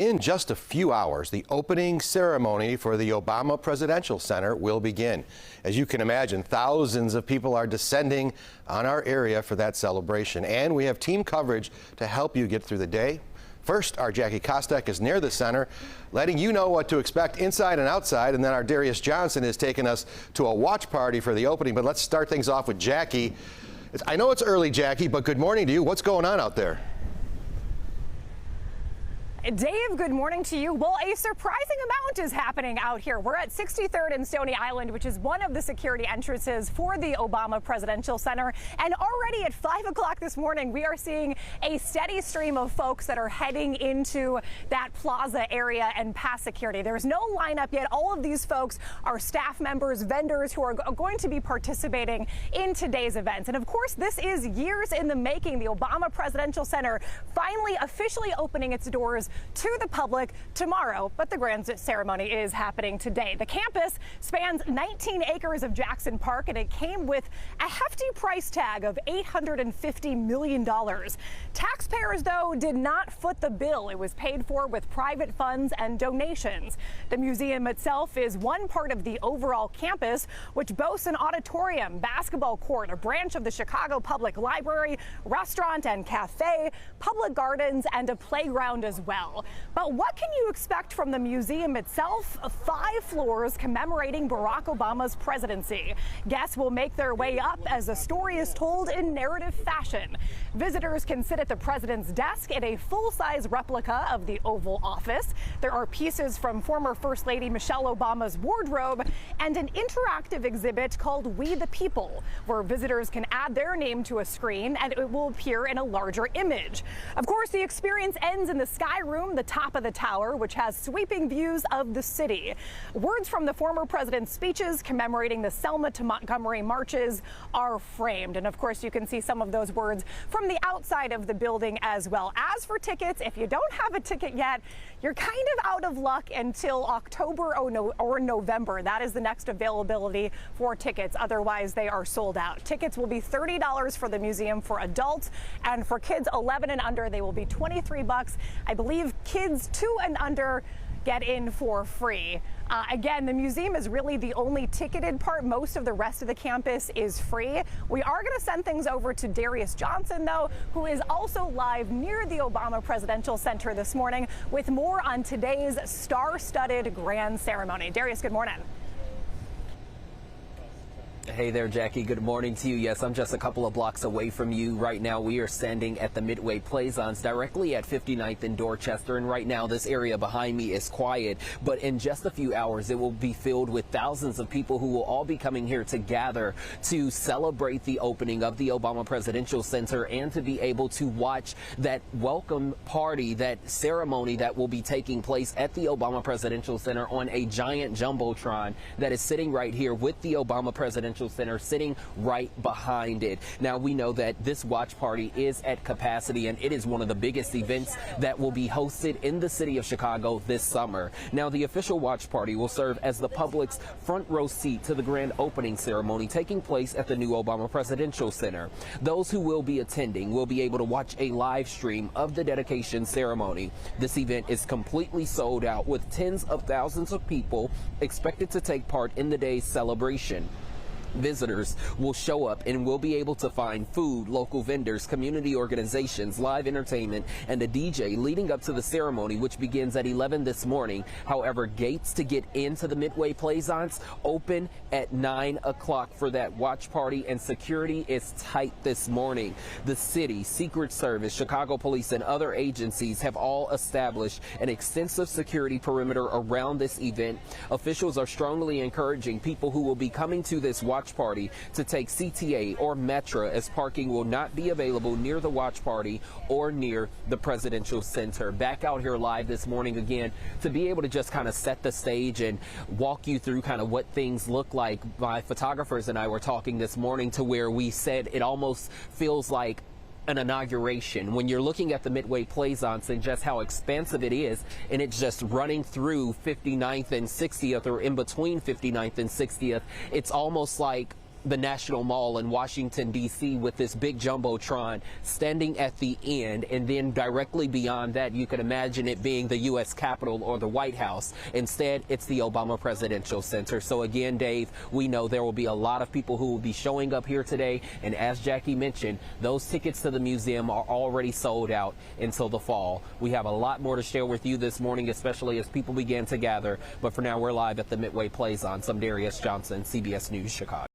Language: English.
In just a few hours, the opening ceremony for the Obama Presidential Center will begin. As you can imagine, thousands of people are descending on our area for that celebration, and we have team coverage to help you get through the day. First, our Jackie Kostek is near the center, letting you know what to expect inside and outside, and then our Darius Johnson is taking us to a watch party for the opening. But let's start things off with Jackie. I know it's early, Jackie, but good morning to you. What's going on out there? Dave, good morning to you. Well, a surprising amount is happening out here. We're at 63rd and Stony Island, which is one of the security entrances for the Obama Presidential Center. And already at 5 o'clock this morning, we are seeing a steady stream of folks that are heading into that plaza area and past security. There's no lineup yet. All of these folks are staff members, vendors who are going to be participating in today's events. And of course, this is years in the making. The Obama Presidential Center finally officially opening its doors to the public tomorrow, but the grand ceremony is happening today. The campus spans 19 acres of Jackson Park, and it came with a hefty price tag of $850 million. Taxpayers, though, did not foot the bill. It was paid for with private funds and donations. The museum itself is one part of the overall campus, which boasts an auditorium, basketball court, a branch of the Chicago Public Library, restaurant and cafe, public gardens, and a playground as well. But what can you expect from the museum itself? 5 floors commemorating Barack Obama's presidency. Guests will make their way up as the story is told in narrative fashion. Visitors can sit at the president's desk in a full-size replica of the Oval Office. There are pieces from former First Lady Michelle Obama's wardrobe and an interactive exhibit called We the People, where visitors can add their name to a screen and it will appear in a larger image. Of course, the experience ends in the Sky Room, the top of the tower, which has sweeping views of the city. Words from the former president's speeches commemorating the Selma to Montgomery marches are framed. And of course, you can see some of those words from the outside of the building as well. As for tickets, if you don't have a ticket yet, you're kind of out of luck until October or November. That is the next availability for tickets. Otherwise, they are sold out. Tickets will be $30 for the museum for adults, and for kids 11 and under, they will be $23. I believe kids 2 and under get in for free. Again, the museum is really the only ticketed part. Most of the rest of the campus is free. We are going to send things over to Darius Johnson, though, who is also live near the Obama Presidential Center this morning with more on today's star-studded grand ceremony. Darius, good morning. Hey there, Jackie. Good morning to you. Yes, I'm just a couple of blocks away from you. Right now, we are standing at the Midway Plaisance directly at 59th and Dorchester. And right now, this area behind me is quiet. But in just a few hours, it will be filled with thousands of people who will all be coming here to gather to celebrate the opening of the Obama Presidential Center and to be able to watch that welcome party, that ceremony that will be taking place at the Obama Presidential Center on a giant jumbotron that is sitting right here with the Obama Presidential Center sitting right behind it. Now, we know that this watch party is at capacity, and it is one of the biggest events that will be hosted in the city of Chicago this summer. Now, the official watch party will serve as the public's front row seat to the grand opening ceremony taking place at the new Obama Presidential Center. Those who will be attending will be able to watch a live stream of the dedication ceremony. This event is completely sold out, with tens of thousands of people expected to take part in the day's celebration. Visitors will show up and will be able to find food, local vendors, community organizations, live entertainment, and a DJ leading up to the ceremony, which begins at 11 this morning. However, gates to get into the Midway Plaisance open at 9 o'clock for that watch party, and security is tight this morning. The city, Secret Service, Chicago Police, and other agencies have all established an extensive security perimeter around this event. Officials are strongly encouraging people who will be coming to this watch party to take CTA or Metra, as parking will not be available near the watch party or near the Presidential Center. Back out here live this morning again to be able to just kind of set the stage and walk you through kind of what things look like. My photographers and I were talking this morning to where we said it almost feels like an inauguration when you're looking at the Midway Plaisance and just how expansive it is, and it's just running through 59th and 60th, or in between 59th and 60th. It's almost like the National Mall in Washington, D.C. with this big jumbotron standing at the end, and then directly beyond that you could imagine it being the U.S. Capitol or the White House. Instead, it's the Obama Presidential Center. So again, Dave, we know there will be a lot of people who will be showing up here today, and as Jackie mentioned, those tickets to the museum are already sold out until the fall. We have a lot more to share with you this morning, especially as people begin to gather, but for now we're live at the Midway Plaza. I'm Darius Johnson, CBS News, Chicago.